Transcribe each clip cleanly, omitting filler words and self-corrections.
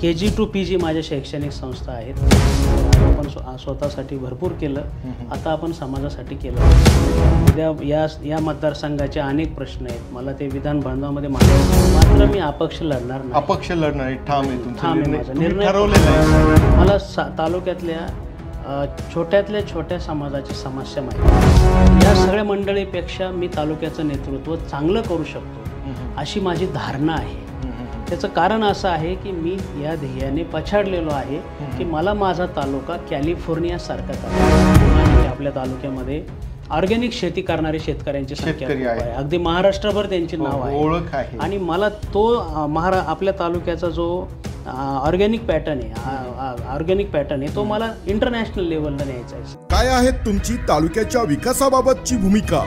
KG to PG माझ्या शैक्षणिक संस्था आहेत. आपण स्वतःसाठी भरपूर केलं, आता आपण समाजासाठी केलं. उद्या या मतदारसंघाचे अनेक प्रश्न आहेत, मला ते विधान भवनामध्ये मांडायचे, मात्र मी अपक्ष लढणार नाही. अपक्ष लढणार ठाम आहे तुमचा निर्णय ठरवलेला आहे. मला तालुक्यातल्या छोट्यातल्या छोट्या समाजाची समस्या माहिती. या सगळ्या मंडळीपेक्षा मी तालुक्याचं नेतृत्व चांगलं करू शकतो अशी माझी धारणा आहे. त्याचं कारण असं आहे की मी या ध्येयाने पछाडलेलो आहे की मला माझा तालुका कॅलिफोर्नियासारखा करायचा. आपल्या तालुक्यामध्ये ऑर्गॅनिक शेती करणारे शेतकऱ्यांची संख्या खूप आहे, अगदी महाराष्ट्रभर त्यांचे नाव आहे, ओळख आहे. आणि मला तो आपल्या तालुक्याचा जो ऑर्गॅनिक पॅटर्न आहे तो मला इंटरनॅशनल लेवलला न्यायचा आहे. काय आहे तुमची तालुक्याच्या विकासाबाबतची भूमिका?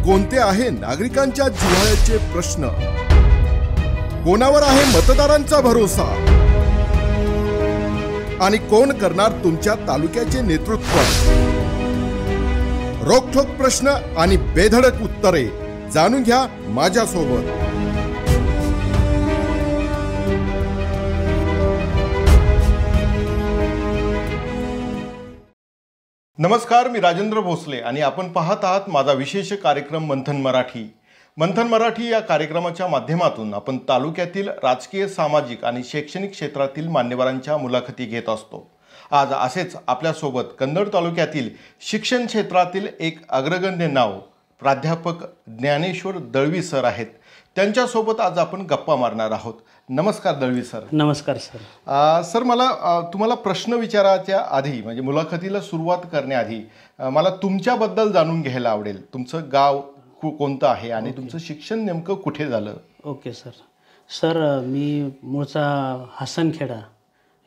कोणते आहे नागरिकांच्या जिव्हाळ्याचे प्रश्न? कोणावर आहे मतदारांचा भरोसा? आणि कोण करणार तुमच्या तालुक्याचे नेतृत्व? रोखठोक प्रश्न आणि बेधडक उत्तरे जाणून घ्या माझ्यासोबत. नमस्कार, मी राजेंद्र भोसले आणि आपण पाहत आहात माझा विशेष कार्यक्रम मंथन मराठी. मंथन मराठी या कार्यक्रमाच्या माध्यमातून आपण तालुक्यातील राजकीय, सामाजिक आणि शैक्षणिक क्षेत्रातील मान्यवरांच्या मुलाखती घेत असतो. आज असेच आपल्यासोबत कन्नड तालुक्यातील शिक्षण क्षेत्रातील एक अग्रगण्य नाव प्राध्यापक ज्ञानेश्वर दळवी सर आहेत. त्यांच्यासोबत आज आपण गप्पा मारणार आहोत. नमस्कार दळवी सर. नमस्कार सर. सर, मला तुम्हाला प्रश्न विचारायच्या आधी, म्हणजे मुलाखतीला सुरुवात करण्याआधी मला तुमच्याबद्दल जाणून घ्यायला आवडेल. तुमचं गाव कोणतं आहे आणि तुमचं शिक्षण नेमकं कुठे झालं? Okay sir. सर, मी मूळचा हसनखेडा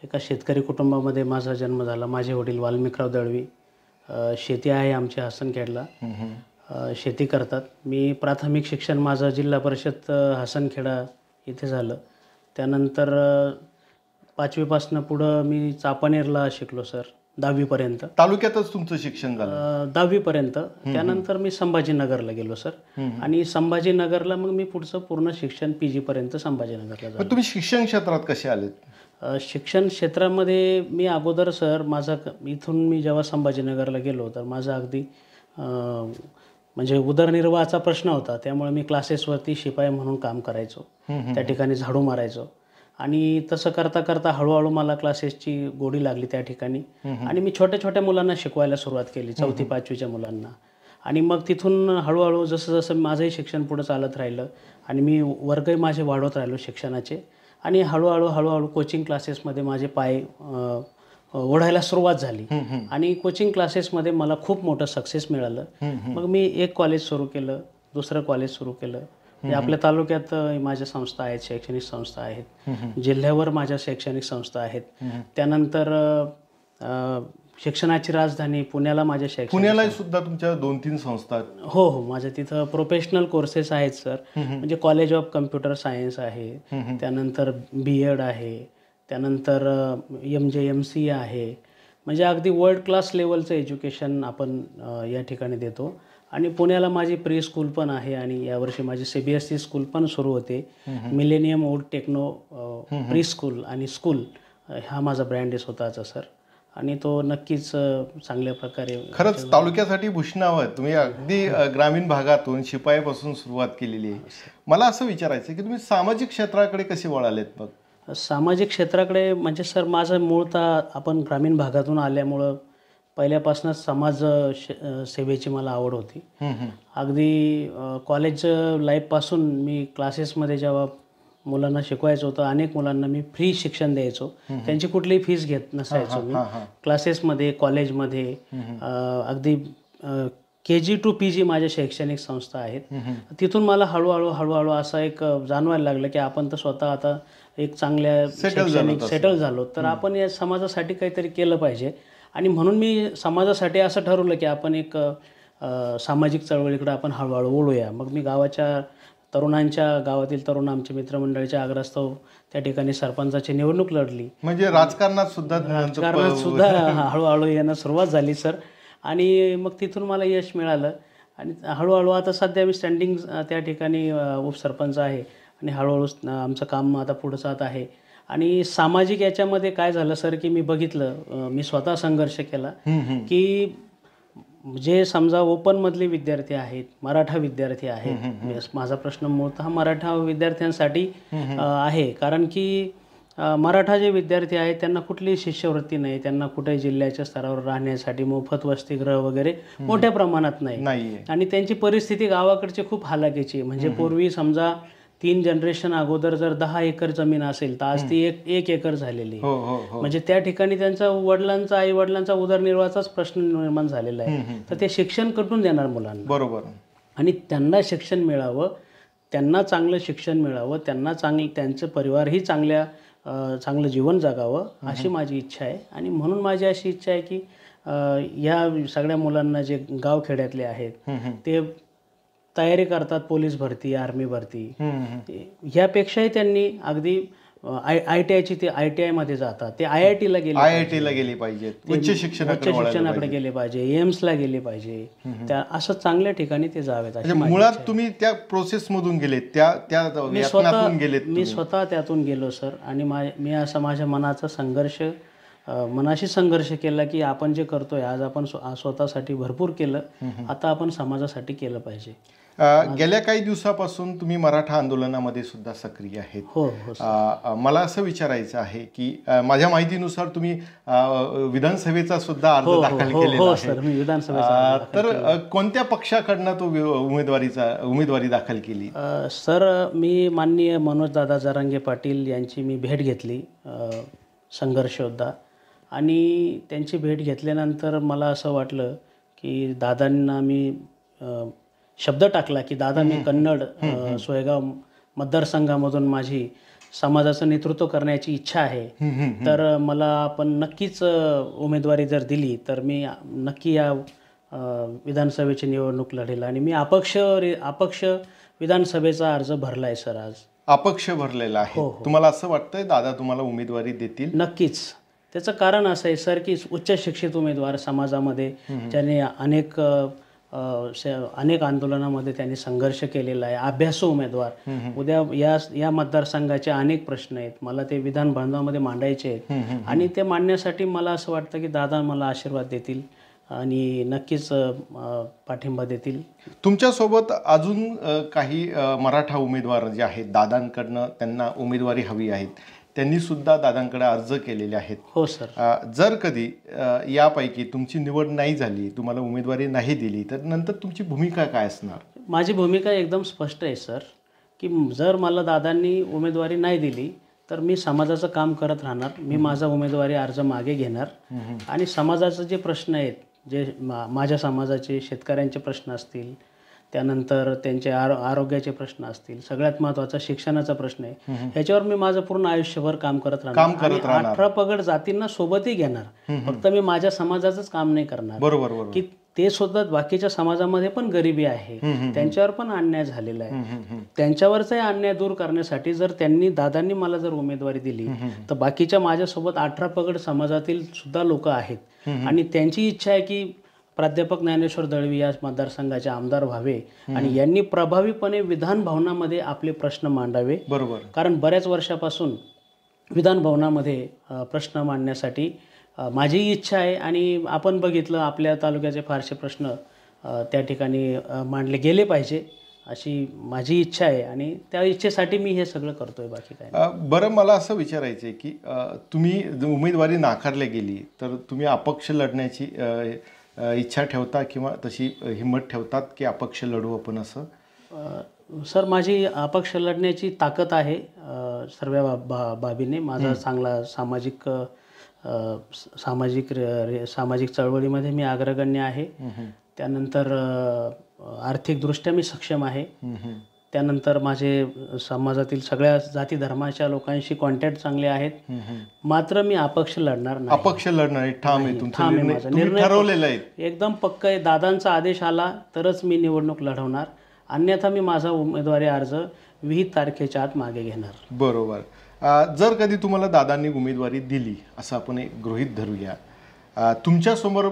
एका शेतकरी कुटुंबामध्ये माझा जन्म झाला. माझे वडील वाल्मिकराव दळवी, शेती आहे आमच्या हसनखेडला, शेती करतात. मी प्राथमिक शिक्षण माझं जिल्हा परिषद हसनखेडा इथे झालं. त्यानंतर 5वीपासनं पुढं मी चापानेरला शिकलो सर, 10वीपर्यंत. तालुक्यातच तुमचं शिक्षण झालं? 10वीपर्यंत. त्यानंतर मी संभाजीनगरला गेलो सर, आणि संभाजीनगरला मग मी पुढचं पूर्ण शिक्षण PG पर्यंत संभाजीनगरला झालं. तुम्ही शिक्षण क्षेत्रात कसे आलेत? शिक्षण क्षेत्रामध्ये मी अगोदर सर, माझा इथून मी जेव्हा संभाजीनगरला गेलो तर माझा अगदी म्हणजे उदरनिर्वाहाचा प्रश्न होता. त्यामुळे मी क्लासेसवरती शिपाई म्हणून काम करायचो, त्या ठिकाणी झाडू मारायचो. आणि तसं करता करता हळूहळू मला क्लासेसची गोडी लागली त्या ठिकाणी, आणि मी छोट्या छोट्या मुलांना शिकवायला सुरुवात केली, 4थी 5वीच्या मुलांना. आणि मग तिथून हळूहळू जसं जसं माझंही शिक्षण पुढं चालत राहिलं आणि मी वर्गही माझे वाढवत राहिलो शिक्षणाचे, आणि हळूहळू कोचिंग क्लासेसमध्ये माझे पाय ओढायला सुरुवात झाली. आणि कोचिंग क्लासेसमध्ये मला खूप मोठं सक्सेस मिळालं. मग मी एक कॉलेज सुरू केलं, दुसरं कॉलेज सुरू केलं. आपल्या तालुक्यात माझ्या संस्था आहेत, शैक्षणिक संस्था आहेत, जिल्ह्यावर माझ्या शैक्षणिक संस्था आहेत. त्यानंतर शिक्षणाची राजधानी पुण्याला माझ्या पुण्याला सुद्धा तुमच्या 2-3 संस्था? हो, माझ्या तिथं प्रोफेशनल कोर्सेस आहेत सर. म्हणजे कॉलेज ऑफ कम्प्युटर सायन्स आहे, त्यानंतर BEd आहे, त्यानंतर MJ-MC आहे. म्हणजे अगदी वर्ल्ड क्लास लेवलचं एज्युकेशन आपण या ठिकाणी देतो. आणि पुण्याला माझी प्री स्कूल पण आहे, आणि यावर्षी माझी CBSE स्कूल पण सुरू होते. Millennium old techno pre school आणि स्कूल हा माझा ब्रँड आहे स्वतःचा सर, आणि तो नक्कीच चांगल्या प्रकारे. खरंच तालुक्यासाठी भूषणावं. तुम्ही अगदी ग्रामीण भागातून शिपायापासून सुरुवात केलेली आहे. मला असं विचारायचं आहे की तुम्ही सामाजिक क्षेत्राकडे कसे वळालेत? मग सामाजिक क्षेत्राकडे म्हणजे सर, माझं मूळतः आपण ग्रामीण भागातून आल्यामुळं पहिल्यापासूनच समाज सेवेची मला आवड होती. अगदी कॉलेज लाईफपासून मी क्लासेसमध्ये जेव्हा मुलांना शिकवायचं होतं, अनेक मुलांना मी फ्री शिक्षण द्यायचो, त्यांची कुठलीही फीस घेत नसायचो मी. क्लासेसमध्ये, कॉलेजमध्ये अगदी KG to PG माझ्या शैक्षणिक संस्था आहेत. तिथून मला हळूहळू असं एक जाणवायला लागलं की आपण तर स्वतः आता एक चांगल्या शैक्षणिक सेटल झालो, तर आपण या समाजासाठी काहीतरी केलं पाहिजे. आणि म्हणून मी समाजासाठी असं ठरवलं की आपण एक सामाजिक चळवळीकडे आपण हळूहळू वळूया. मग मी गावातील तरुण आमच्या मित्रमंडळीच्या आग्रहास्तव त्या ठिकाणी सरपंचाची निवडणूक लढली. म्हणजे राजकारणात सुद्धा हळूहळू येणं सुरुवात झाली सर. आणि मग तिथून मला यश मिळालं, आणि हळूहळू आता सध्या मी स्टँडिंग त्या ठिकाणी उपसरपंच आहे, आणि हळूहळू आमचं काम आता पुढं जात आहे. आणि सामाजिक याच्यामध्ये काय झालं सर की मी बघितलं, मी स्वतः संघर्ष केला की जे समजा ओपनमधले विद्यार्थी आहेत, मराठा विद्यार्थी आहेत, माझा प्रश्न मूळतः मराठा विद्यार्थ्यांसाठी आहे, कारण की मराठा जे विद्यार्थी आहेत त्यांना कुठलीही शिष्यवृत्ती नाही, त्यांना कुठेही जिल्ह्याच्या स्तरावर राहण्यासाठी मोफत वसतिगृह वगैरे मोठ्या प्रमाणात नाही आणि त्यांची परिस्थिती गावाकडची खूप हालाकीची. म्हणजे पूर्वी समजा 3 जनरेशन अगोदर जर 10 एकर जमीन असेल तर आज ती 1 एकर झालेली. म्हणजे त्या ठिकाणी त्यांचा वडिलांचा, आई वडिलांचा उदरनिर्वाहाचाच प्रश्न निर्माण झालेला आहे. तर ते शिक्षण कुठून देणार मुलांना? बरोबर. आणि त्यांना शिक्षण मिळावं, त्यांना चांगलं शिक्षण मिळावं, त्यांना त्यांचं परिवारही चांगलं जीवन जगावं अशी माझी इच्छा आहे. आणि म्हणून माझी अशी इच्छा आहे की या सगळ्या मुलांना जे गावखेड्यातले आहेत ते तयारी करतात पोलीस भरती, आर्मी भरती, ह्यापेक्षाही त्यांनी अगदी ITI ते ITI मध्ये जातात, ते IIT ला गेली पाहिजेत, उच्च शिक्षणाकडे गेले पाहिजे, एम्स ला गेले पाहिजे, त्या असं चांगल्या ठिकाणी ते जावेत. मुळात तुम्ही त्या प्रोसेस मधून गेलेत, मी स्वतः त्यातून गेलो सर. आणि मी असा माझ्या मनाशी संघर्ष केला की आपण जे करतोय आज, आपण स्वतःसाठी भरपूर केलं, आता आपण समाजासाठी केलं पाहिजे. गेल्या काही दिवसापासून तुम्ही मराठा आंदोलनामध्ये सुद्धा सक्रिय आहेत. हो. मला असं विचारायचं आहे की माझ्या माहितीनुसार तुम्ही विधानसभेचा सुद्धा अर्ज दाखल केलेला आहे. तर कोणत्या पक्षाकडनं तो उमेदवारी दाखल केली? सर, मी माननीय मनोजदादा जरांगे पाटील यांची मी भेट घेतली, संघर्ष योद्धा. आणि त्यांची भेट घेतल्यानंतर मला असं वाटलं की दादांना मी शब्द टाकला की दादा, मी कन्नड सोयगाव मतदारसंघामधून माझी समाजाचं नेतृत्व करण्याची इच्छा आहे, तर मला आपण नक्कीच उमेदवारी जर दिली तर मी नक्की या विधानसभेची निवडणूक लढेल. आणि मी अपक्ष विधानसभेचा अर्ज भरला आहे सर. आज अपक्ष भरलेला आहे. तुम्हाला असं वाटतंय दादा तुम्हाला उमेदवारी देतील? नक्कीच. त्याचं कारण असं आहे सर की उच्च शिक्षित उमेदवार समाजामध्ये, ज्याने अनेक आंदोलनामध्ये त्यांनी संघर्ष केलेला आहे, अभ्यासू उमेदवार. उद्या या मतदारसंघाचे अनेक प्रश्न आहेत, मला ते विधान भवनामध्ये मांडायचे आहेत. आणि ते मांडण्यासाठी मला असं वाटतं की दादा मला आशीर्वाद देतील आणि नक्कीच पाठिंबा देतील. तुमच्यासोबत अजून काही मराठा उमेदवार जे आहेत, दादांकडनं त्यांना उमेदवारी हवी आहेत, त्यांनी सुद्धा दादांकडे अर्ज केलेले आहेत. हो सर. जर कधी यापैकी तुमची निवड नाही झाली, तुम्हाला उमेदवारी नाही दिली, तर नंतर तुमची भूमिका काय असणार? माझी भूमिका एकदम स्पष्ट आहे सर की जर मला दादांनी उमेदवारी नाही दिली तर मी समाजाचं काम करत राहणार. मी माझा उमेदवारी अर्ज मागे घेणार आणि समाजाचे जे प्रश्न आहेत, जे माझ्या समाजाचे शेतकऱ्यांचे प्रश्न असतील, त्यानंतर त्यांचे आरोग्याचे प्रश्न असतील, सगळ्यात महत्त्वाचा शिक्षणाचा प्रश्न आहे, ह्याच्यावर मी माझं पूर्ण आयुष्यभर काम करत राहणार. 18 पगड जातींना सोबतही घेणार. फक्त मी माझ्या समाजाचंच काम नाही करणार. बरोबर. की ते सुद्धा बाकीच्या समाजामध्ये पण गरिबी आहे, त्यांच्यावर पण अन्याय झालेला आहे, त्यांच्यावरचाही अन्याय दूर करण्यासाठी जर दादांनी मला जर उमेदवारी दिली तर बाकीच्या माझ्यासोबत 18 पगड समाजातील सुद्धा लोक आहेत आणि त्यांची इच्छा आहे की प्राध्यापक ज्ञानेश्वर दळवी या मतदारसंघाचे आमदार व्हावे आणि यांनी प्रभावीपणे विधान भवनामध्ये आपले प्रश्न मांडावे. बरोबर. कारण बऱ्याच वर्षापासून विधान भवनामध्ये प्रश्न मांडण्यासाठी माझी इच्छा आहे आणि आपण बघितलं आपल्या तालुक्याचे फारसे प्रश्न त्या ठिकाणी मांडले गेले पाहिजे अशी माझी इच्छा आहे आणि त्या इच्छेसाठी मी हे सगळं करतोय, बाकी काय. बरं, मला असं विचारायचं आहे की तुम्ही उमेदवारी नाकारली गेली तर तुम्ही अपक्ष लढण्याची इच्छा ठेवता किंवा तशी हिंमत ठेवतात की अपक्ष लढू आपण असं? सर, माझी अपक्ष लढण्याची ताकद आहे सर्व बाबीने. माझा चांगला सामाजिक चळवळीमध्ये मी अग्रगण्य आहे. त्यानंतर आर्थिकदृष्ट्या मी सक्षम आहे. त्यानंतर माझे समाजातील सगळ्या जाती धर्माच्या लोकांशी कॉन्टॅक्ट चांगले आहेत. मात्र मी अपक्ष लढणार नाही. अपक्ष लढणार ठाम आहे. तुमचा निर्णय ठरवलेला आहे, एकदम पक्का आहे. दादांचा आदेश आला तरच मी निवडणूक लढवणार, अन्यथा मी माझा उमेदवारी अर्ज 20 तारखेच्या आत मागे घेणार. बरोबर. जर कधी तुम्हाला दादांनी उमेदवारी दिली असं आपण एक गृहीत धरूया, तुमच्यासमोर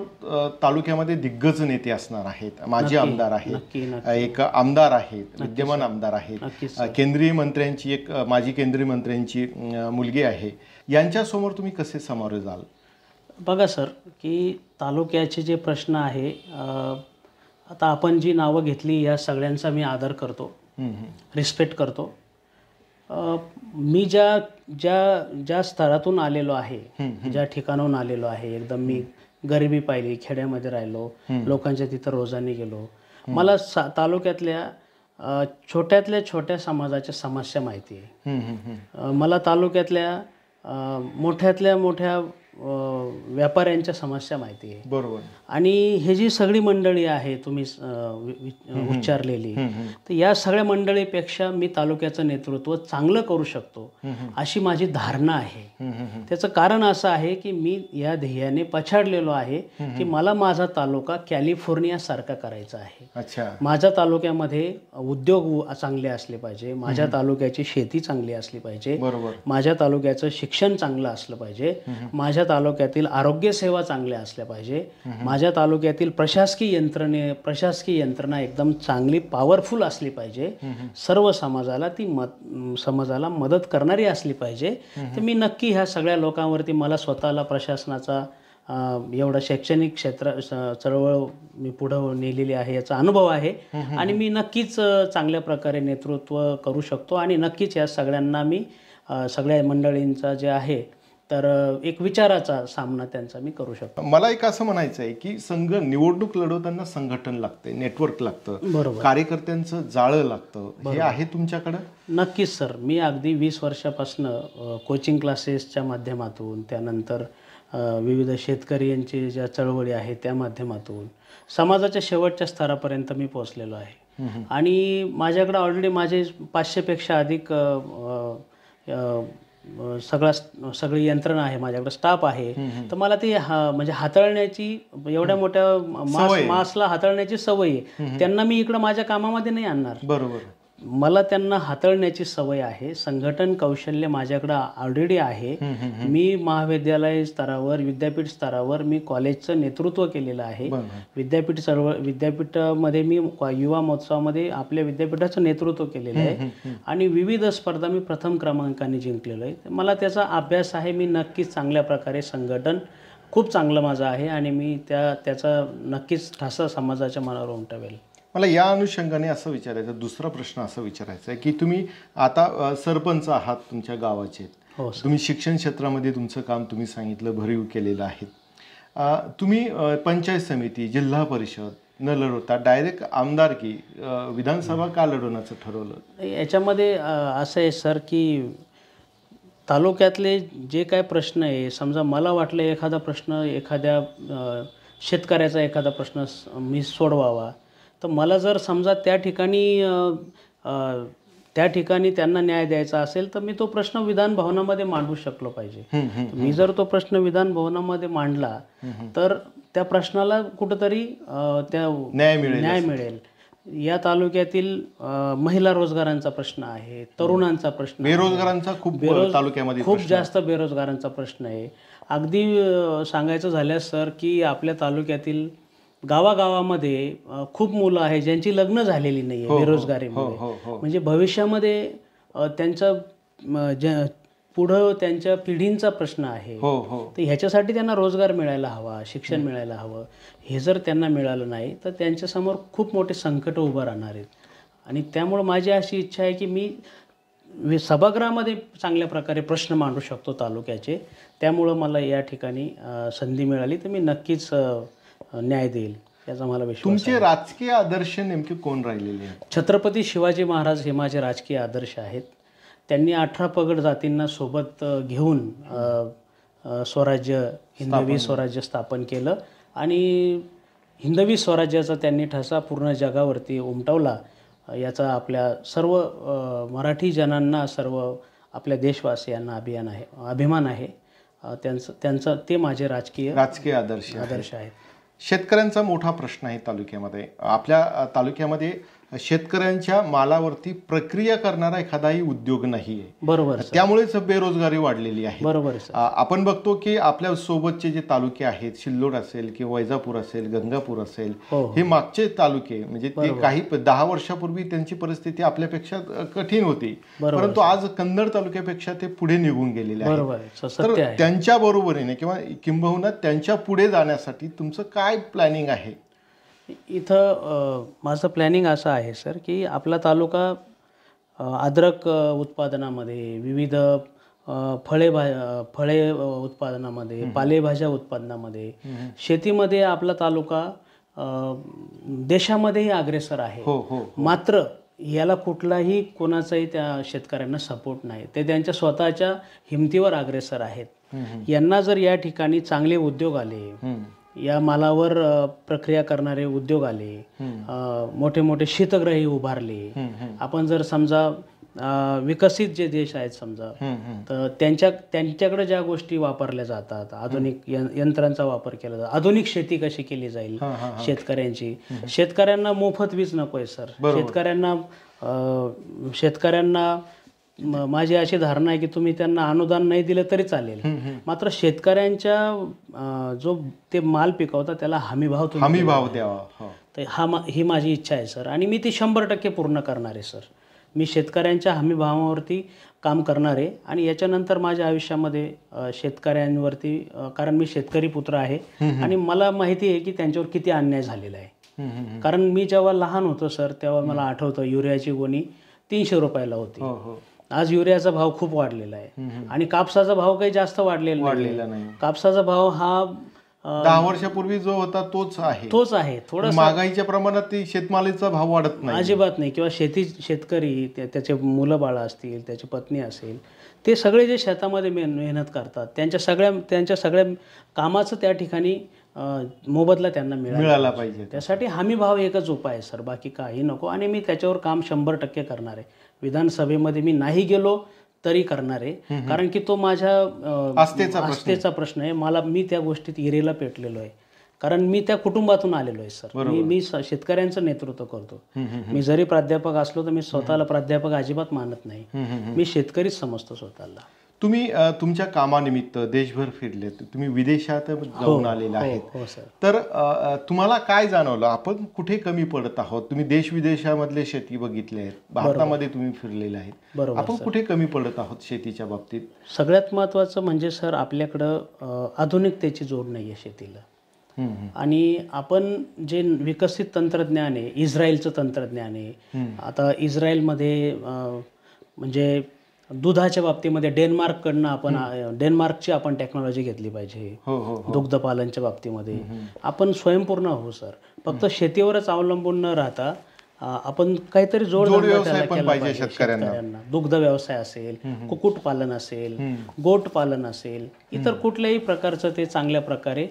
तालुक्यामध्ये दिग्गज नेते असणार आहेत, माजी आमदार आहेत, नक्की. एक आमदार आहेत, विद्यमान आमदार आहेत, नक्कीच केंद्रीय मंत्र्यांची एक माजी केंद्रीय मंत्र्यांची मुलगी आहे. यांच्यासमोर तुम्ही कसे सामोरे जाल? बघा सर, की तालुक्याचे जे प्रश्न आहे, आता आपण जी नावं घेतली या सगळ्यांचा मी आदर करतो, रिस्पेक्ट करतो. मी ज्या ज्या ज्या स्तरातून आलेलो आहे, ज्या ठिकाणाहून आलेलो आहे, एकदम मी गरिबी पाहिली, खेड्यामध्ये राहिलो, लोकांच्या तिथं रोजाने गेलो. मला तालुक्यातल्या छोट्यातल्या छोट्या समाजाच्या समस्या माहिती आहे. मला तालुक्यातल्या मोठ्यातल्या मोठ्या व्यापाऱ्यांच्या समस्या माहिती आहे. बरोबर. आणि हे जी सगळी मंडळी आहे तुम्ही उच्चारलेली, तर या सगळ्या मंडळीपेक्षा मी तालुक्याचं नेतृत्व चांगलं करू शकतो अशी माझी धारणा आहे. त्याचं कारण असं आहे की मी या ध्येयाने पछाडलेलो आहे की मला माझा तालुका कॅलिफोर्निया सारखा करायचा आहे. अच्छा. माझ्या तालुक्यामध्ये उद्योग चांगले असले पाहिजे, माझ्या तालुक्याची शेती चांगली असली पाहिजे, बरोबर. माझ्या तालुक्याचं शिक्षण चांगलं असलं पाहिजे, माझ्या तालुक्यातील आरोग्य सेवा चांगल्या असल्या पाहिजे, माझ्या तालुक्यातील प्रशासकीय यंत्रणा एकदम चांगली पॉवरफुल असली पाहिजे, सर्व समाजाला समाजाला मदत करणारी असली पाहिजे. तर मी नक्की ह्या सगळ्या लोकांवरती, मला स्वतःला प्रशासनाचा एवढा शैक्षणिक चळवळ मी पुढं नेलेली आहे याचा अनुभव आहे आणि मी नक्कीच चांगल्या प्रकारे नेतृत्व करू शकतो आणि नक्कीच या सगळ्यांना मी सगळ्या मंडळींचा जे आहे तर एक विचाराचा सामना त्यांचा मी करू शकतो. मला एक असं म्हणायचं आहे की निवडणूक लढवताना संघटन लागते, नेटवर्क लागतं, बरोबर, कार्यकर्त्यांचं जाळं लागतं. हे आहे तुमच्याकडं? नक्कीच सर. मी अगदी 20 वर्षापासून कोचिंग क्लासेसच्या माध्यमातून, त्यानंतर विविध शेतकऱ्यांची ज्या चळवळी आहेत त्या माध्यमातून समाजाच्या शेवटच्या स्तरापर्यंत मी पोहोचलेलो आहे. आणि माझ्याकडे ऑलरेडी माझे 500पेक्षा अधिक सगळी यंत्रणा आहे, माझ्याकडे स्टाफ आहे. तर मला ती म्हणजे हाताळण्याची, एवढ्या मोठ्या मासला हाताळण्याची सवय आहे. त्यांना मी इकडं माझ्या कामामध्ये नाही आणणार. बरोबर. मला त्यांना हाताळण्याची सवय आहे. संघटन कौशल्य माझ्याकडं ऑलरेडी आहे. मी महाविद्यालय स्तरावर, विद्यापीठ स्तरावर मी कॉलेजचं नेतृत्व केलेलं आहे. विद्यापीठामध्ये मी युवा महोत्सवामध्ये आपल्या विद्यापीठाचं नेतृत्व केलेलं आहे आणि विविध स्पर्धा मी प्रथम क्रमांकाने जिंकलेलो आहे. मला त्याचा अभ्यास आहे. मी नक्कीच चांगल्या प्रकारे संघटन खूप चांगलं माझं आहे आणि मी त्याचा नक्कीच ठसा समाजाच्या मनावर उमटवेल. मला या अनुषंगाने असं विचारायचं, दुसरा प्रश्न असं विचारायचा आहे की तुम्ही आता सरपंच आहात तुमच्या गावाचे. हो. तुम्ही शिक्षण क्षेत्रामध्ये तुमचं काम तुम्ही सांगितलं भरीव केलेलं आहे. तुम्ही पंचायत समिती, जिल्हा परिषद न लढवता डायरेक्ट आमदारकी, विधानसभा का लढवण्याचं ठरवलं? याच्यामध्ये असं आहे सर की तालुक्यातले जे काय प्रश्न आहे, समजा मला वाटलं एखादा प्रश्न, एखाद्या शेतकऱ्याचा एखादा प्रश्न मी सोडवावा, तर मला जर समजा त्या ठिकाणी त्यांना न्याय द्यायचा असेल तर मी तो प्रश्न विधान भवनामध्ये मांडू शकलो पाहिजे. मी जर तो प्रश्न विधान भवनामध्ये मांडला तर त्या प्रश्नाला कुठंतरी न्याय मिळेल. या तालुक्यातील महिला रोजगारांचा प्रश्न आहे, तरुणांचा प्रश्न, बेरोजगारांचा तालुक्यामध्ये खूप जास्त बेरोजगारांचा प्रश्न आहे. अगदी सांगायचं झाल्यास सर की आपल्या तालुक्यातील गावागावामध्ये खूप मुलं आहेत ज्यांची लग्न झालेली नाही आहे बेरोजगारीमुळे. म्हणजे भविष्यामध्ये त्यांचा पुढं त्यांच्या पिढींचा प्रश्न आहे. तर ह्याच्यासाठी त्यांना रोजगार मिळायला हवा, शिक्षण मिळायला हवं. हे जर त्यांना मिळालं नाही तर त्यांच्यासमोर खूप मोठे संकट उभं राहणार आहेत. आणि त्यामुळं माझी अशी इच्छा आहे की मी सभागृहामध्ये चांगल्या प्रकारे प्रश्न मांडू शकतो तालुक्याचे. त्यामुळं मला या ठिकाणी संधी मिळाली तर मी नक्कीच न्याय देईल याचा मला विश्वास. तुमचे राजकीय आदर्श नेमके कोण राहिलेले आहेत? छत्रपती शिवाजी महाराज हे माझे राजकीय आदर्श आहेत. त्यांनी 18 पगड जातींना सोबत घेऊन हिंदवी स्वराज्य स्थापन केलं आणि हिंदवी स्वराज्याचा त्यांनी ठसा पूर्ण जगावरती उमटवला. याचा आपल्या सर्व मराठी जनांना, सर्व आपल्या देशवासियांना अभिमान आहे. त्यांचं ते माझे राजकीय आदर्श आहेत. शेतकऱ्यांचा मोठा प्रश्न आहे तालुक्यामध्ये. आपल्या तालुक्यामध्ये शेतकऱ्यांच्या मालावरती प्रक्रिया करणारा एखादाही उद्योग नाही आहे. बरोबर सर. त्यामुळेच बेरोजगारी वाढलेली आहे. बरोबर आहे सर. आपण बघतो की आपल्या सोबतचे जे तालुके आहेत, सिल्लोड असेल किंवा वैजापूर असेल, गंगापूर असेल, हो. हे मागचे तालुके म्हणजे ते काही 10 वर्षापूर्वी त्यांची परिस्थिती आपल्यापेक्षा कठीण होती, परंतु आज कन्नड तालुक्यापेक्षा ते पुढे निघून गेलेले आहेत. बरोबर आहे. तर सत्य आहे. त्यांच्या बरोबरीने किंवा किंबहुना त्यांच्या पुढे जाण्यासाठी तुमचं काय प्लॅनिंग आहे? इथं माझं प्लॅनिंग असं आहे सर की आपला तालुका अद्रक उत्पादनामध्ये, विविध फळे उत्पादनामध्ये, पालेभाज्या उत्पादनामध्ये, शेतीमध्ये आपला तालुका देशामध्येही अग्रेसर आहे. मात्र याला कुठलाही कोणाचाही त्या शेतकऱ्यांना सपोर्ट नाही. ते त्यांच्या स्वतःच्या हिमतीवर अग्रेसर आहेत. यांना जर या ठिकाणी चांगले उद्योग आले, या मालावर प्रक्रिया करणारे उद्योग आले, मोठे मोठे शीतगृही उभारले, आपण जर समजा विकसित जे देश आहेत समजा, तर त्यांच्याकडे ज्या गोष्टी वापरल्या जातात, आधुनिक यंत्रांचा वापर केला जातो, आधुनिक शेती कशी केली जाईल शेतकऱ्यांची. शेतकऱ्यांना मोफत वीज नकोय सर. शेतकऱ्यांना माझी अशी धारणा आहे की तुम्ही त्यांना अनुदान नाही दिलं तरी चालेल, मात्र शेतकऱ्यांच्या जो ते माल पिकवतात त्याला हमीभाव द्यावा. तर ही माझी इच्छा आहे सर, आणि मी ती 100% पूर्ण करणार आहे सर. मी शेतकऱ्यांच्या हमीभावावरती काम करणार आहे, आणि याच्यानंतर माझ्या आयुष्यामध्ये शेतकऱ्यांवरती, कारण मी शेतकरी पुत्र आहे आणि मला माहिती आहे की त्यांच्यावर किती अन्याय झालेला आहे. कारण मी जेव्हा लहान होतो सर, तेव्हा मला आठवतं युरियाची गोणी 300 रुपयाला होती. आज युरियाचा भाव खूप वाढलेला आहे, आणि कापसाचा भाव काही जास्त वाढलेला नाही. कापसाचा भाव हा 10 वर्षापूर्वी जो होता तोच आहे. थोडं महागाईच्या प्रमाणात ती शेतमालाचा भाव वाढत नाही, अजिबात नाही. किंवा शेतकरी त्याचे मुलं बाळं असतील, त्याची पत्नी असेल, ते सगळे जे शेतामध्ये मेहनत करतात, त्यांच्या सगळ्या कामाचं त्या ठिकाणी मोबदला त्यांना मिळाला पाहिजे. त्यासाठी हमी भाव एकच उपाय आहे सर, बाकी काही नको. आणि मी त्याच्यावर काम 100% करणार आहे. विधानसभेमध्ये मी नाही गेलो तरी करणार आहे, कारण की तो माझ्या आस्थेचा प्रश्न आहे. मी त्या गोष्टीत इरेला पेटलेलो आहे, कारण मी त्या कुटुंबातून आलेलो आहे सर. मी शेतकऱ्यांचं नेतृत्व करतो. मी जरी प्राध्यापक असलो तर मी स्वतःला प्राध्यापक अजिबात मानत नाही. मी शेतकरीच समजतो स्वतःला. तुम्ही तुमच्या कामानिमित्त देशभर फिरले, तुम्ही विदेशात जाऊन आलेला आहेत, तर तुम्हाला काय जाणवलं? आपण कुठे कमी पडत आहोत? तुम्ही देश विदेशामधले शेती बघितले आहेत, भारतामध्ये तुम्ही फिरलेले आहेत, आपण कुठे कमी पडत आहोत शेतीच्या बाबतीत? सगळ्यात महत्त्वाचं म्हणजे सर, आपल्याकडं आधुनिकतेची जोड नाही आहे शेतीला. आणि आपण जे विकसित तंत्रज्ञान आहे, इस्रायलचं तंत्रज्ञान आहे. आता इस्रायलमध्ये म्हणजे दुधाच्या बाबतीमध्ये डेन्मार्कची आपण टेक्नॉलॉजी घेतली पाहिजे. दुग्धपालनच्या बाबतीमध्ये आपण स्वयंपूर्ण होऊ सर. फक्त शेतीवरच अवलंबून न राहता आपण काहीतरी जोडधंदा केला पाहिजे शेतकऱ्यांना. दुग्ध व्यवसाय असेल, कुक्कुटपालन असेल, गोट पालन असेल, इतर कुठल्याही प्रकारचं ते चांगल्या प्रकारे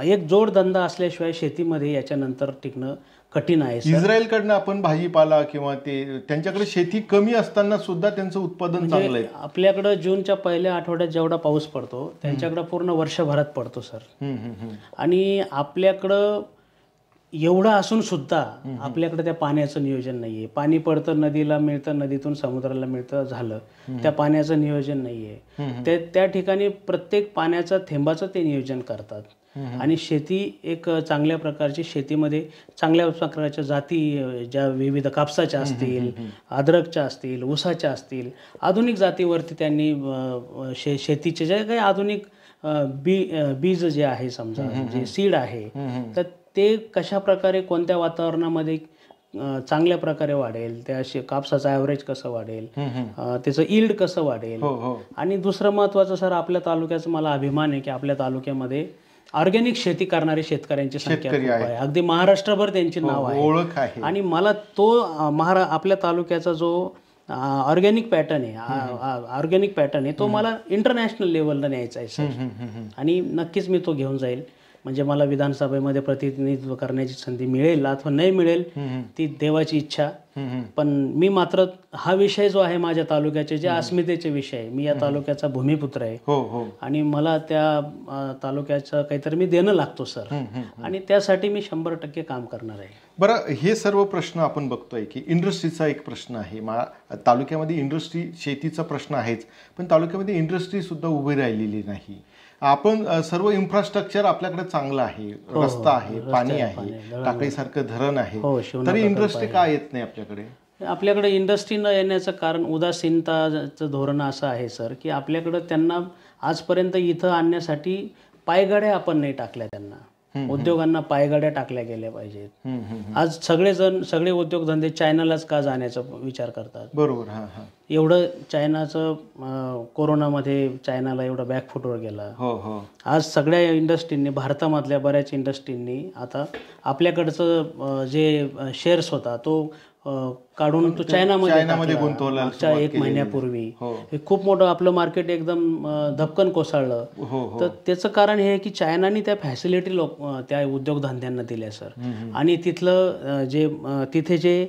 एक जोडधंदा असल्याशिवाय शेतीमध्ये याच्यानंतर टिकणं कठीण आहे. इस्रायलकडनं आपण भाजीपाला किंवा त्यांच्याकडे शेती कमी असताना सुद्धा त्यांचं उत्पादन चांगलं आहे. आपल्याकडं जूनच्या पहिल्या आठवड्यात जेवढा पाऊस पडतो त्यांच्याकडं पूर्ण वर्षभरात पडतो सर. आणि आपल्याकडं एवढं असून सुद्धा आपल्याकडे त्या पाण्याचं नियोजन नाहीये. पाणी पडतं, नदीला मिळतं, नदीतून समुद्राला मिळतं, झालं. त्या पाण्याचं नियोजन नाहीये. त्या ठिकाणी प्रत्येक पाण्याचं थेंबाचं ते नियोजन करतात. आणि शेती एक चांगल्या प्रकारची, शेतीमध्ये चांगल्या प्रकारच्या जाती ज्या विविध कापसाच्या असतील, अद्रकच्या असतील, ऊसाच्या असतील, आधुनिक जातीवरती त्यांनी शेतीचे जे काही आधुनिक बीज जे आहे समजा, जे सीड आहे, तर ते कशा प्रकारे कोणत्या वातावरणामध्ये चांगल्या प्रकारे वाढेल, त्या कापसाचा ॲव्हरेज कसं वाढेल, त्याचं यील्ड कसं वाढेल. आणि दुसरं महत्त्वाचं सर, आपल्या तालुक्याचा मला अभिमान आहे की आपल्या तालुक्यामध्ये ऑर्गॅनिक शेती करणारी शेतकऱ्यांची संख्या खूप आहे. अगदी महाराष्ट्रभर त्यांचे नाव आहे, ओळख आहे. आणि मला तो आपल्या तालुक्याचा जो ऑर्गॅनिक पॅटर्न आहे तो मला इंटरनॅशनल लेवलला न्यायचा आहे सर. आणि नक्कीच मी तो घेऊन जाईल. म्हणजे मला विधानसभेमध्ये प्रतिनिधित्व करण्याची संधी मिळेल अथवा नाही मिळेल ती देवाची इच्छा. पण मी मात्र हा विषय जो आहे माझ्या तालुक्याचे जे अस्मितेचे विषय, मी या तालुक्याचा भूमिपुत्र आहे आणि मला त्या तालुक्याचं काहीतरी मी देणं लागतो सर. आणि त्यासाठी मी 100% काम करणार आहे. बरं, हे सर्व प्रश्न आपण बघतोय की इंडस्ट्रीचा एक प्रश्न आहे. तालुक्यामध्ये इंडस्ट्री, शेतीचा प्रश्न आहेच, पण तालुक्यामध्ये इंडस्ट्री सुद्धा उभी राहिलेली नाही. आपण सर्व इन्फ्रास्ट्रक्चर आपल्याकडे चांगलं आहे, रस्ता आहे, पाणी आहे, टाकळीसारखं धरण आहे, तरी इंडस्ट्री का येत नाही आपल्याकडे? आपल्याकडे इंडस्ट्री न येण्याचं कारण उदासीनताचं धोरण असं आहे सर, की आपल्याकडं त्यांना आजपर्यंत इथं आणण्यासाठी पायगाड्या आपण नाही टाकल्या. त्यांना उद्योगांना पायगाड्या टाकल्या गेल्या पाहिजेत. आज सगळे उद्योगधंदे चायनालाच का जाण्याचा विचार करतात? बरोबर. एवढं चायनाचं कोरोनामध्ये चायनाला एवढा बॅकफुटवर गेला. आज सगळ्या इंडस्ट्रींनी, भारतामधल्या बऱ्याच इंडस्ट्रींनी आता आपल्याकडचं जे शेअर्स होता तो काढून तो चायनामध्ये गुंतवला. मागच्या 1 महिन्यापूर्वी हे खूप मोठं आपलं मार्केट एकदम धपकन कोसळलं. तर त्याचं कारण हे आहे की चायनाने त्या फॅसिलिटी त्या उद्योगधंद्यांना दिल्या सर. आणि तिथे जे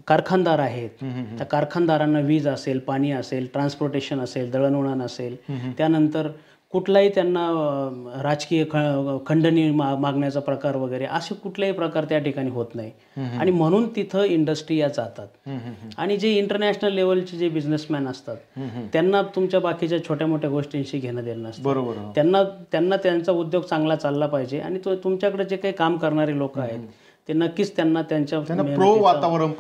कारखानदार आहेत, त्या कारखानदारांना वीज असेल, पाणी असेल, ट्रान्सपोर्टेशन असेल, दळणवळण असेल, त्यानंतर कुठलाही त्यांना राजकीय खंडणी मागण्याचा प्रकार वगैरे असे कुठलाही प्रकार त्या ठिकाणी होत नाही. आणि म्हणून तिथं इंडस्ट्री या जातात. आणि जे इंटरनॅशनल लेवलचे जे बिझनेसमॅन असतात त्यांना तुमच्या बाकीच्या छोट्या मोठ्या गोष्टींशी घेणं देणं नसतं. बरोबर. त्यांना त्यांचा उद्योग चांगला चालला पाहिजे. आणि तुमच्याकडे जे काही काम करणारे लोक आहेत ते नक्कीच त्यांना प्रो वातावरण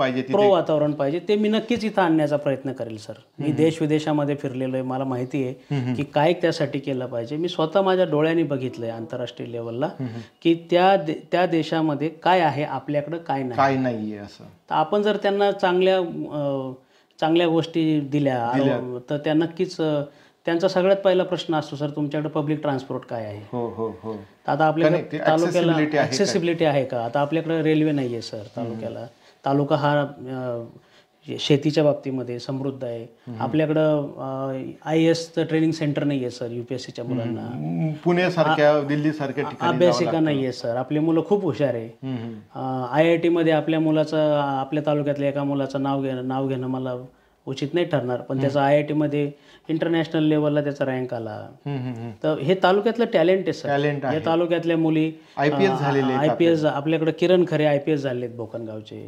पाहिजे. ते मी नक्कीच इथं आणण्याचा प्रयत्न करेल सर. मी देश विदेशामध्ये फिरलेलो आहे, मला माहिती आहे की काय त्यासाठी केलं पाहिजे. मी स्वतः माझ्या डोळ्यांनी बघितलंय आंतरराष्ट्रीय लेवलला की त्या देशामध्ये काय आहे, आपल्याकडं काय नाही असं. तर आपण जर त्यांना चांगल्या गोष्टी दिल्या तर त्या नक्कीच, त्यांचा सगळ्यात पहिला प्रश्न असतो सर, तुमच्याकडे पब्लिक ट्रान्सपोर्ट काय आहे. आता आपल्याकडे तालुक्याला ॲक्सेसिबिलिटी आहे का? आता आपल्याकडे रेल्वे नाही आहे सर तालुक्याला. तालुका हा शेतीच्या बाबतीमध्ये समृद्ध आहे. आपल्याकडं IASचं ट्रेनिंग सेंटर नाही आहे सर UPSCच्या मुलांना. पुण्यासारख्या, दिल्लीसारख्या ठिकाणी अभ्यासिका नाही आहे सर. आपली मुलं खूप हुशार आहे. IIT मध्ये आपल्या तालुक्यातल्या एका मुलाचं नाव घेणं मला उचित नाही ठरणार, पण त्याचा IIT मध्ये इंटरनॅशनल लेवलला त्याचा रँक आला. तर हे तालुक्यातलं टॅलेंट आहे सर. या तालुक्यातल्या मुली IPS आपल्याकडे किरण खरे IPS झालेले आहेत भोकनगावचे.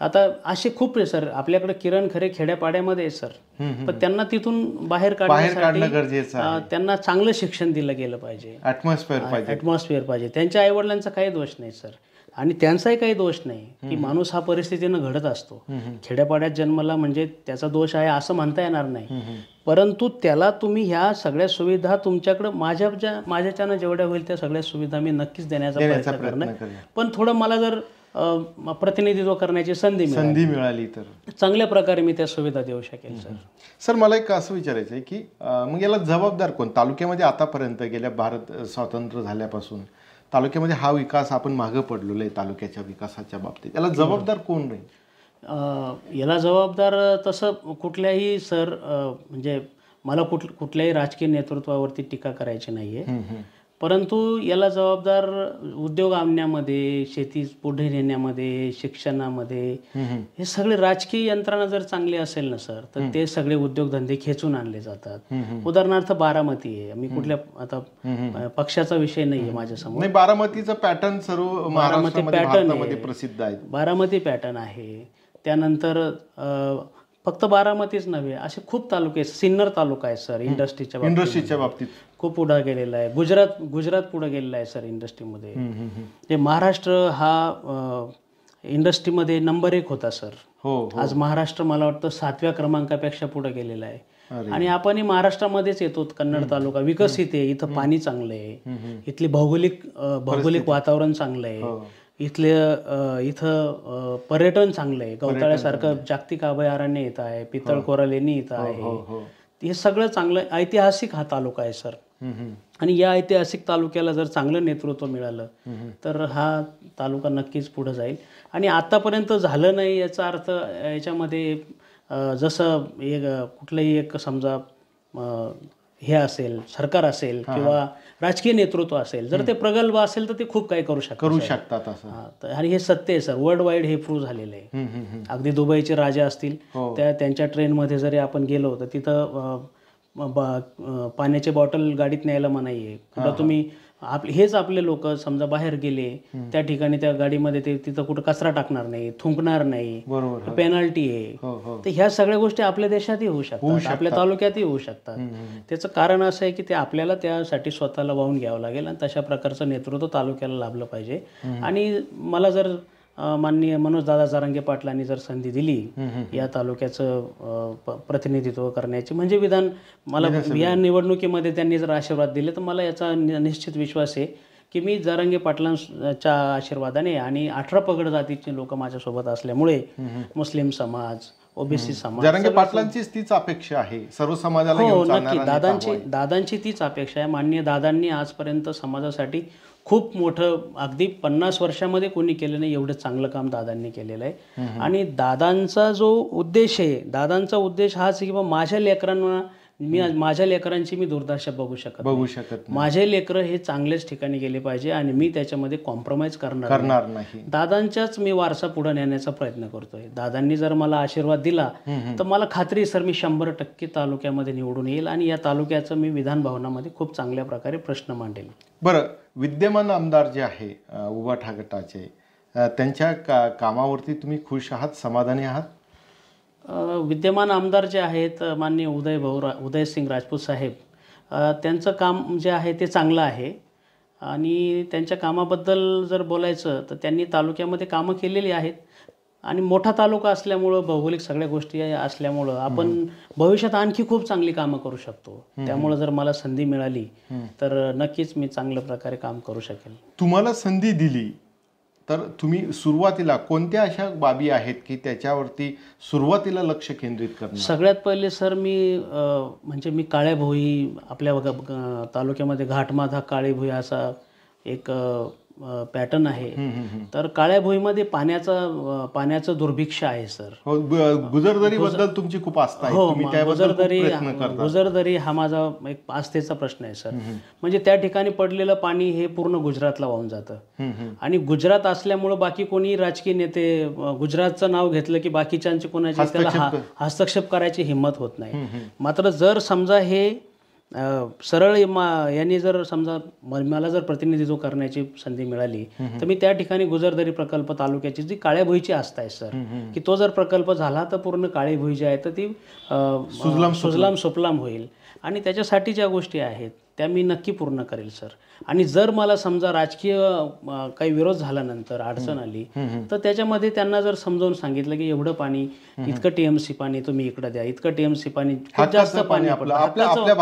आता असे खूप आहे सर. आपल्याकडे किरण खरे खेड्यापाड्यामध्ये आहे सर, पण त्यांना तिथून बाहेर काढण्यासाठी त्यांना चांगलं शिक्षण दिलं गेलं पाहिजे, ॲटमॉस्फिअर पाहिजे. त्यांच्या आईवडिलांचा काही दोष नाही सर, आणि त्यांचाही काही दोष नाही की माणूस हा परिस्थितीनं घडत असतो. खेड्यापाड्यात जन्मला म्हणजे त्याचा दोष आहे असं म्हणता येणार नाही. परंतु त्याला तुम्ही ह्या सगळ्या सुविधा तुमच्याकडं माझ्याच्यानं जेवढ्या होईल त्या सगळ्या सुविधा मी नक्कीच देण्याचा प्रयत्न करणार. पण थोडं मला जर प्रतिनिधित्व करण्याची संधी मिळाली तर चांगल्या प्रकारे मी त्या सुविधा देऊ शकेल सर. सर, मला एक असं विचारायचं आहे की मग याला जबाबदार कोण? तालुक्यामध्ये आतापर्यंत गेल्या भारत स्वातंत्र्य झाल्यापासून तालुक्यामध्ये हा विकास आपण मागं पडलेलो आहे. तालुक्याच्या विकासाच्या बाबतीत याला जबाबदार कोण नाही? याला जबाबदार तसं कुठल्याही सर म्हणजे मला कुठल्याही राजकीय नेतृत्वावरती टीका करायची नाही आहे. परंतु याला जबाबदार उद्योग आणण्यामध्ये, शेती पुढे नेण्यामध्ये, शिक्षणामध्ये हे सगळे राजकीय यंत्रणा जर चांगली असेल ना सर, तर ते सगळे उद्योगधंदे खेचून आणले जातात. उदाहरणार्थ बारामती आहे. मी कुठल्या आता पक्षाचा विषय नाही आहे माझ्यासमोर. बारामतीचा पॅटर्न सर्व महाराष्ट्रामध्ये प्रसिद्ध आहे. बारामती पॅटर्न आहे. त्यानंतर फक्त बारामतीच नव्हे, असे खूप तालुके, सिन्नर तालुका आहे सर इंडस्ट्रीच्या बाबतीत खूप पुढे गेलेला आहे. गुजरात पुढे गेलेला आहे सर इंडस्ट्रीमध्ये. महाराष्ट्र हा इंडस्ट्रीमध्ये नंबर 1 होता सर. आज महाराष्ट्र मला वाटतं 7व्या क्रमांकापेक्षा पुढे गेलेला आहे. आणि आपणही महाराष्ट्रामध्येच येतो. कन्नड तालुका विकसित आहे, इथं पाणी चांगलं आहे, इथली भौगोलिक वातावरण चांगलं आहे, इथं पर्यटन चांगलं आहे, गवताळ्यासारखं जागतिक अभयारण्य येत आहे, पितळखोरा लेणी इथं आहे. हे सगळं चांगलं ऐतिहासिक हा तालुका आहे सर. आणि या ऐतिहासिक तालुक्याला जर चांगलं नेतृत्व मिळालं तर हा तालुका नक्कीच पुढे जाईल. आणि आतापर्यंत झालं नाही याचा अर्थ याच्यामध्ये जसं कुठलंही एक समजा हे असेल, सरकार असेल किंवा राजकीय नेतृत्व असेल, जर ते प्रगल्भ असेल तर ते खूप काही करू शकतात असं. आणि हे सत्य आहे सर. वर्ल्ड वाईड हे प्रूव्ह झालेलं आहे. अगदी दुबईचे राजा असतील, त्यांच्या ट्रेनमध्ये जरी आपण गेलो तर तिथं पाण्याचे बॉटल गाडीत न्यायला मनाई आहे. कुठं तुम्ही हेच आपले लोक समजा बाहेर गेले त्या ठिकाणी त्या गाडीमध्ये ते तिथं कुठं कचरा टाकणार नाही, थुंकणार नाही, बरोबर. पेनल्टी आहे. तर ह्या सगळ्या गोष्टी आपल्या देशातही होऊ शकतात, आपल्या तालुक्यातही होऊ शकतात. त्याचं कारण असं आहे की ते आपल्याला त्यासाठी स्वतःला वाहून घ्यावं लागेल आणि तशा प्रकारचं नेतृत्व तालुक्याला लाभलं पाहिजे. आणि मला जर माननीय मनोजदादा जरांगे पाटलांनी जर संधी दिली या तालुक्याचं प्रतिनिधित्व करण्याची, म्हणजे मला या निवडणुकीमध्ये त्यांनी जर आशीर्वाद दिले तर मला याचा निश्चित विश्वास आहे की मी जरांगे पाटलांच्या आशीर्वादाने आणि 18 पगड जातीचे लोक माझ्यासोबत असल्यामुळे मुस्लिम समाज, ओबीसी समाज, जरांगे पाटलांचीच तीच अपेक्षा आहे सर्व समाजाला हो घेऊन नक्की चालणारा नेता हवा आहे. दादांची तीच अपेक्षा आहे. माननीय दादांनी आजपर्यंत समाजासाठी खूप मोठं, अगदी 50 वर्षामध्ये कोणी केलं नाही एवढं चांगलं काम दादांनी केलेलं आहे. आणि दादांचा जो उद्देश आहे, दादांचा उद्देश हाच आहे की माझ्या लेकरांची मी दुर्दशा बघू शकत नाही. माझे लेकरं हे चांगल्याच ठिकाणी गेले पाहिजे आणि मी त्याच्यामध्ये कॉम्प्रोमाइज करणार नाही. दादांच्याच मी वारसा पुढे नेण्याचा प्रयत्न करतोय. दादांनी जर मला आशीर्वाद दिला तर मला खात्री आहे सर, मी 100% तालुक्यामध्ये निवडून येईल आणि या तालुक्याचं मी विधान भवनामध्ये खूप चांगल्या प्रकारे प्रश्न मांडेल. बरं, विद्यमान आमदार जे आहे उभाठा गटाचे, त्यांच्या कामावरती तुम्ही खुश आहात, समाधानी आहात? विद्यमान आमदार जे आहेत माननीय उदयसिंग राजपूत साहेब, त्यांचं काम जे आहे ते चांगलं आहे. आणि त्यांच्या कामाबद्दल जर बोलायचं तर त्यांनी तालुक्यामध्ये कामं केलेली आहेत. आणि मोठा तालुका असल्यामुळं, भौगोलिक सगळ्या गोष्टी असल्यामुळं आपण भविष्यात आणखी खूप चांगली कामं करू शकतो. त्यामुळं जर मला संधी मिळाली तर नक्कीच मी चांगल्या प्रकारे काम करू शकेल. तुम्हाला संधी दिली तर तुम्ही सुरुवातीला कोणत्या अशा बाबी आहेत की त्याच्यावरती सुरुवातीला लक्ष केंद्रित करणार? सगळ्यात पहिले सर मी काळ्या भोई, आपल्या तालुक्यामध्ये घाटमाथा काळी भोई असा एक पॅटर्न आहे. तर काळ्या भोईमध्ये पाण्याचं दुर्भिक्ष आहे सर. गुजरदरी बद्दल तुमची खूप आस्था आहे. हो, गुजरदरी हा माझा एक आस्थेचा प्रश्न आहे सर. म्हणजे त्या ठिकाणी पडलेलं पाणी हे पूर्ण गुजरातला वाहून जातं. आणि गुजरात असल्यामुळं बाकी कोणी राजकीय नेते गुजरातचं नाव घेतलं की बाकीच्यांची कोणाची त्याला हस्तक्षेप करायची हिंमत होत नाही. मात्र जर समजा हे सरळ यांनी जर समजा मला जर प्रतिनिधित्व करण्याची संधी मिळाली तर मी त्या ठिकाणी गुजरदरी प्रकल्प तालुक्याची जी काळ्या भुईची आस्था आहे सर, की तो जर प्रकल्प झाला तर पूर्ण काळी भुई जी आहे तर ती सुजलाम सुफलाम होईल. आणि त्याच्यासाठी ज्या गोष्टी आहेत त्या मी नक्की पूर्ण करेल सर. आणि जर मला समजा राजकीय काही विरोध झाल्यानंतर अडचण आली तर त्याच्यामध्ये त्यांना जर समजावून सांगितलं की एवढं पाणी, इतकं TMC पाणी तुम्ही इकडं द्या, इतकं TMC पाणी, खूप जास्त पाणी आपल्या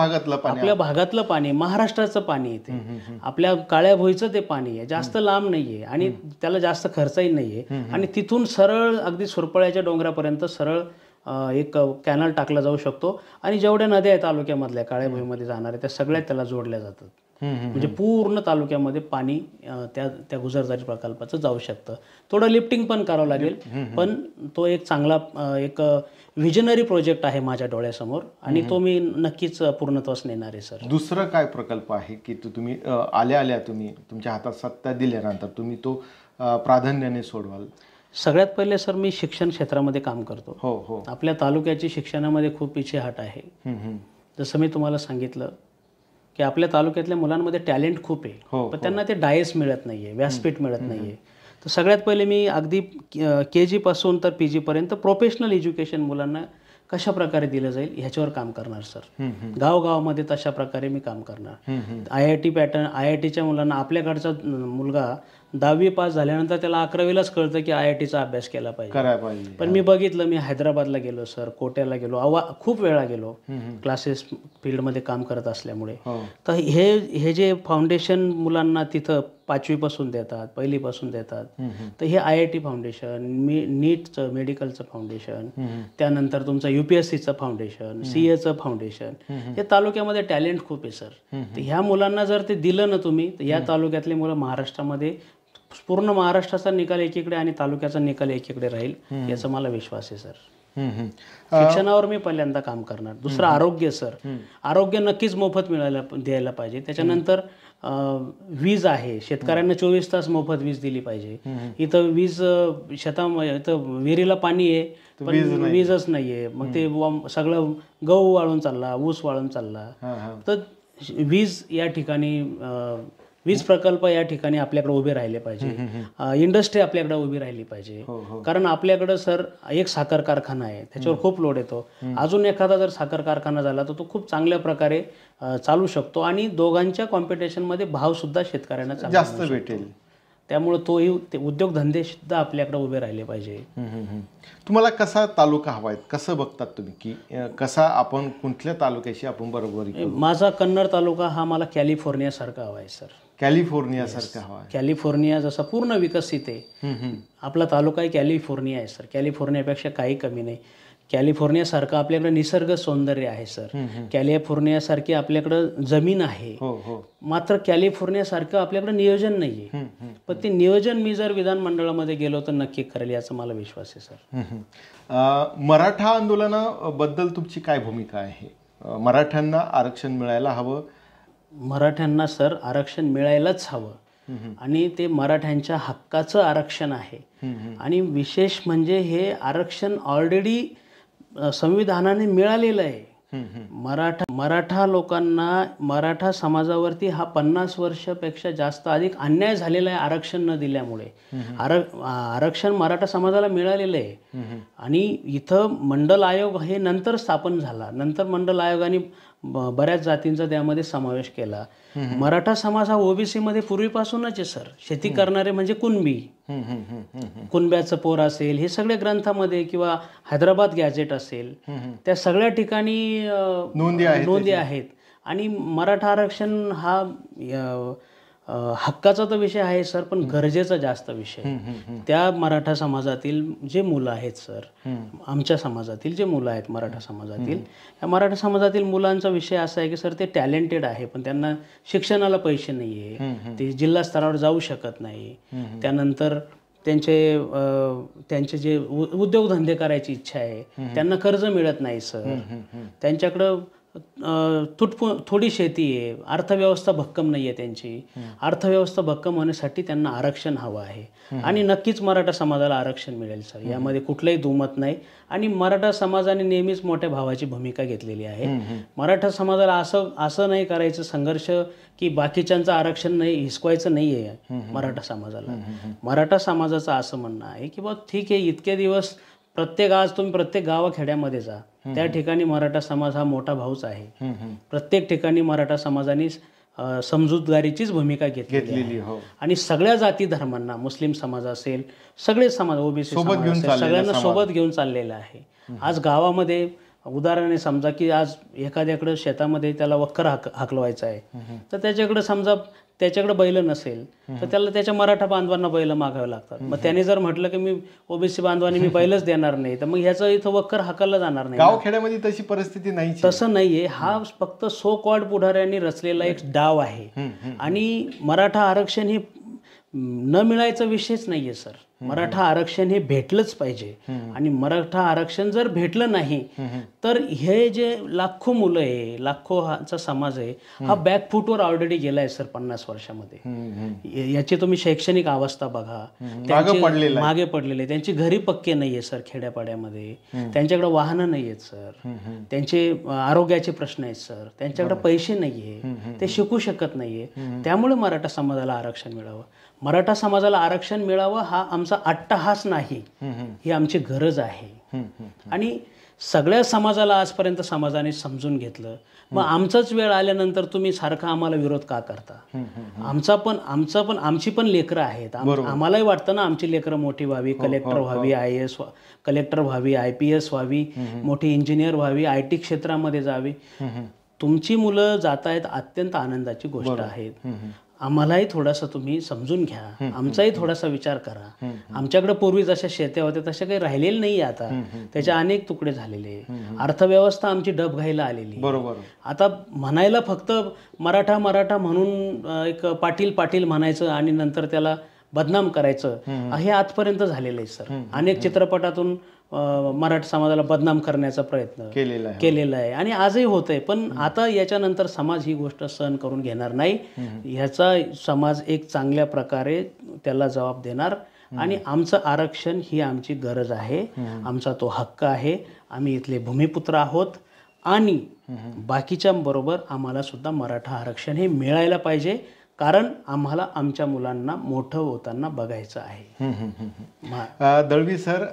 भागातलं पाणी, महाराष्ट्राचं पाणी येते, आपल्या काळ्या भोईचं ते पाणी आहे, जास्त लांब नाहीये आणि त्याला जास्त खर्चही नाहीये. आणि तिथून सरळ अगदी सुरपळ्याच्या डोंगरापर्यंत सरळ एक कॅनल टाकला जाऊ शकतो. आणि जेवढ्या नद्या आहेत तालुक्यामधल्या काळ्या भुईमध्ये जाणाऱ्या त्या सगळ्या त्याला जोडल्या जातात. म्हणजे पूर्ण तालुक्यामध्ये पाणी त्या गुजरदरी प्रकल्पाचं जाऊ शकतं. थोडं लिफ्टिंग पण करावं लागेल, पण तो एक चांगला एक व्हिजनरी प्रोजेक्ट आहे माझ्या डोळ्यासमोर आणि तो मी नक्कीच पूर्णत्वास नेणार आहे सर. दुसरं काय प्रकल्प आहे की तुम्ही आल्या तुम्ही तुमच्या हातात सत्ता दिल्यानंतर तुम्ही तो प्राधान्याने सोडवाल? सगळ्यात पहिले सर मी शिक्षण क्षेत्रामध्ये काम करतो. हो. आपल्या तालुक्याची शिक्षणामध्ये खूप पिछेहाट आहे. जसं मी तुम्हाला सांगितलं की आपल्या तालुक्यातल्या मुलांमध्ये टॅलेंट खूप आहे, पण त्यांना ते डायस मिळत नाहीये, व्यासपीठ मिळत नाहीये. तर सगळ्यात पहिले मी अगदी KG पासून तर PG पर्यंत प्रोफेशनल एज्युकेशन मुलांना कशा प्रकारे दिलं जाईल ह्याच्यावर काम करणार सर. गावगावामध्ये तशा प्रकारे मी काम करणार. IIT पॅटर्न, IITच्या मुलांना, आपल्याकडचा मुलगा 10वी पास झाल्यानंतर त्याला 11वीलाच कळतं की IITचा अभ्यास केला पाहिजे. पण मी बघितलं, मी हैदराबादला गेलो सर, कोट्याला गेलो, खूप वेळा गेलो क्लासेस फील्डमध्ये काम करत असल्यामुळे. तर हे जे फाउंडेशन मुलांना तिथं 5वी पासून देतात, 1ली पासून देतात, तर हे IIT फाउंडेशन, नीटचं मेडिकलचं फाउंडेशन, त्यानंतर तुमचं UPSCचं फाउंडेशन, CAचं फाउंडेशन, हे तालुक्यामध्ये टॅलेंट खूप आहे सर. तर ह्या मुलांना जर ते दिलं ना तुम्ही, तर या तालुक्यातली मुलं महाराष्ट्रामध्ये, पूर्ण महाराष्ट्राचा निकाल एकीकडे आणि तालुक्याचा निकाल एकीकडे राहील याचा मला विश्वास आहे सर. शिक्षणावर मी पहिल्यांदा काम करणार. दुसरं आरोग्य सर, आरोग्य नक्कीच मोफत द्यायला पाहिजे. त्याच्यानंतर वीज आहे, शेतकऱ्यांना 24 तास मोफत वीज दिली पाहिजे. इथं वीज इथं विहिरीला पाणी आहे पण वीजच नाहीये. मग ते सगळं गहू वाळून चालला, ऊस वाळून चालला. तर वीज या ठिकाणी वीज प्रकल्प या ठिकाणी आपल्याकडे उभे राहिले पाहिजे. इंडस्ट्री आपल्याकडे उभी राहिली पाहिजे. कारण आपल्याकडं सर एक साखर कारखाना आहे, त्याच्यावर खूप लोड येतो. अजून एखादा जर साखर कारखाना झाला तर तो खूप चांगल्या प्रकारे चालू शकतो आणि दोघांच्या कॉम्पिटिशनमध्ये भावसुद्धा शेतकऱ्यांना जास्त भेटेल. त्यामुळे तोही ते उद्योगधंदे सुद्धा आपल्याकडे उभे राहिले पाहिजे. तुम्हाला कसा तालुका हवा आहे, कसं बघतात तुम्ही की कसा आपण कुठल्या तालुक्याशी आपण बरोबर? माझा कन्नड तालुका हा मला कॅलिफोर्नियासारखा हवा आहे सर. कॅलिफोर्नियासारखा हवा आहे. कॅलिफोर्निया जसा पूर्ण विकसित आहे, आपला तालुका कॅलिफोर्निया आहे सर. कॅलिफोर्नियापेक्षा काही कमी नाही. कॅलिफोर्नियासारखं आपल्याकडे निसर्ग सौंदर्य आहे सर. कॅलिफोर्नियासारखी आपल्याकडं जमीन आहे, मात्र कॅलिफोर्नियासारखं आपल्याकडे नियोजन नाही आहे. पण ते नियोजन मी जर विधानमंडळामध्ये गेलो तर नक्की करेल याचा मला विश्वास आहे सर. मराठा आंदोलनाबद्दल तुमची काय भूमिका आहे? मराठ्यांना आरक्षण मिळायला हवं? मराठ्यांना सर आरक्षण मिळायलाच हवं आणि ते मराठ्यांच्या हक्काचं आरक्षण आहे. आणि विशेष म्हणजे हे आरक्षण ऑलरेडी संविधानाने मिळालेलं आहे. मराठा लोकांना, मराठा समाजावरती हा 50 वर्षापेक्षा जास्त अधिक अन्याय झालेला आहे आरक्षण न दिल्यामुळे. आरक्षण मराठा समाजाला मिळालेलं आहे आणि इथं मंडल आयोग हे नंतर स्थापन झाला. नंतर मंडल आयोगाने बऱ्याच जातींचा त्यामध्ये समावेश केला. मराठा समाज हा ओबीसी मध्ये पूर्वीपासूनच आहे सर. शेती करणारे म्हणजे कुणबी, कुणब्याचं पोर असेल, हे सगळे ग्रंथामध्ये किंवा हैदराबाद गॅजेट असेल त्या सगळ्या ठिकाणी नोंदी आहेत. आणि मराठा आरक्षण हा हक्काचा तर विषय आहे सर, पण गरजेचा जास्त विषय. त्या मराठा समाजातील जे मुलं आहेत सर, आमच्या समाजातील जे मुलं आहेत मराठा समाजातील, या मराठा समाजातील मुलांचा विषय असा आहे की सर ते टॅलेंटेड आहे पण त्यांना शिक्षणाला पैसे नाही आहे, ते जिल्हा स्तरावर जाऊ शकत नाही. त्यानंतर त्यांचे जे उद्योगधंदे करायची इच्छा आहे त्यांना कर्ज मिळत नाही सर. त्यांच्याकडं थोडी शेती आहे, अर्थव्यवस्था भक्कम नाही आहे त्यांची. अर्थव्यवस्था भक्कम होण्यासाठी त्यांना आरक्षण हवं आहे आणि नक्कीच मराठा समाजाला आरक्षण मिळेल सर, यामध्ये कुठलंही दुमत नाही. आणि मराठा समाजाने नेहमीच मोठ्या भावाची भूमिका घेतलेली आहे. मराठा समाजाला असं नाही करायचं संघर्ष की बाकीच्यांचं आरक्षण नाही हिसकवायचं नाही आहे मराठा समाजाला. मराठा समाजाचं असं म्हणणं आहे की बा ठीक आहे, इतके दिवस आज तुम्ही प्रत्येक गावाखेड्यामध्ये जा, त्या ठिकाणी मराठा समाज हा मोठा भाऊच आहे. प्रत्येक ठिकाणी मराठा समाजाने समजूतदारीचीच भूमिका घेतलेली आहे आणि सगळ्या जाती धर्मांना, मुस्लिम समाज असेल, सगळे समाज, ओबीसी समाज असेल, सगळ्यांना सोबत घेऊन चाललेला आहे. आज गावामध्ये उदाहरणाने समजा की आज एखाद्याकडे शेतामध्ये त्याला वक्कर हाकलवायचा आहे तर त्याच्याकडे बैल नसेल तर त्याला त्याच्या मराठा बांधवांना बैल मागावे लागतात. मग त्याने जर म्हटलं की मी ओबीसी बांधवांनी मी बैलच देणार नाही तर मग ह्याचं इथं वक्कर हाकललं जाणार नाही. गावखेड्यामध्ये तशी परिस्थिती नाही, तसं नाहीये. हा फक्त सो कॉल्ड पुढाऱ्यांनी रचलेला एक डाव आहे. आणि मराठा आरक्षण हे न मिळायचा विषयच नाहीये सर. मराठा आरक्षण हे भेटलंच पाहिजे आणि मराठा आरक्षण जर भेटलं नाही तर हे जे लाखो मुलं आहे, लाखोचा समाज आहे, हा बॅकफूटवर ऑलरेडी गेलाय सर 50 वर्षामध्ये. याची तुम्ही शैक्षणिक अवस्था बघा, मागे पडलेले, त्यांची घरी पक्के नाहीये सर खेड्यापाड्यामध्ये, त्यांच्याकडे वाहनं नाही आहेत सर, त्यांचे आरोग्याचे प्रश्न आहेत सर, त्यांच्याकडे पैसे नाहीये, ते शिकू शकत नाहीये. त्यामुळे मराठा समाजाला आरक्षण मिळावं, मराठा समाजाला आरक्षण मिळावं हा आमचा अट्टहास नाही, ही आमची गरज आहे. आणि सगळ्या समाजाला आजपर्यंत समाजाने समजून घेतलं. मग आमचाच वेळ आल्यानंतर तुम्ही सारखा आम्हाला विरोध का करता? आमची पण लेकरं आहेत. आम्हालाही वाटतं ना आमची लेकरं मोठी व्हावी, कलेक्टर व्हावी, IAS कलेक्टर व्हावी, IPS व्हावी, मोठी इंजिनियर व्हावी, IT क्षेत्रामध्ये जावी. तुमची मुलं जात आहेत, अत्यंत आनंदाची गोष्ट आहे. आम्हालाही थोडासा तुम्ही समजून घ्या, आमचाही थोडासा विचार करा. आमच्याकडे पूर्वी जशा शेत्या होत्या तशा काही राहिलेल्या नाही आता, त्याचे अनेक तुकडे झालेले. अर्थव्यवस्था आमची डब घायला आलेली. बरोबर. आता म्हणायला फक्त मराठा मराठा म्हणून एक पाटील म्हणायचं आणि नंतर त्याला बदनाम करायचं हे आजपर्यंत झालेलं आहे सर. अनेक चित्रपटातून मराठा समाजाला बदनाम करण्याचा प्रयत्न केलेला आहे आणि आजही होत आहे. पण आता याच्यानंतर समाज ही गोष्ट सहन करून घेणार नाही. ह्याचा समाज एक चांगल्या प्रकारे त्याला जबाब देणार आणि आमचं आरक्षण ही आमची गरज आहे, आमचा तो हक्क आहे. आम्ही इथले भूमिपुत्र आहोत आणि बाकीच्यांबरोबर आम्हाला सुद्धा मराठा आरक्षण हे मिळायला पाहिजे, कारण आम्हाला आमच्या मुलांना मोठं होताना बघायचं आहे. दळवी सर,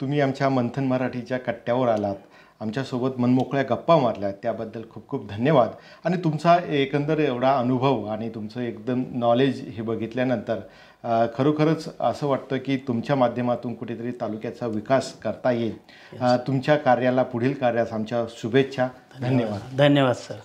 तुम्ही आमच्या मंथन मराठीच्या कट्ट्यावर आलात, आमच्यासोबत मनमोकळ्या गप्पा मारल्या, त्याबद्दल खूप खूप धन्यवाद. आणि तुमचा एकंदर एवढा अनुभव आणि तुमचं एकदम नॉलेज हे बघितल्यानंतर खरोखरच असं वाटतं की तुमच्या माध्यमातून कुठेतरी तालुक्याचा विकास करता येईल. तुमच्या कार्याला, पुढील कार्यास आमच्या शुभेच्छा. धन्यवाद. धन्यवाद सर.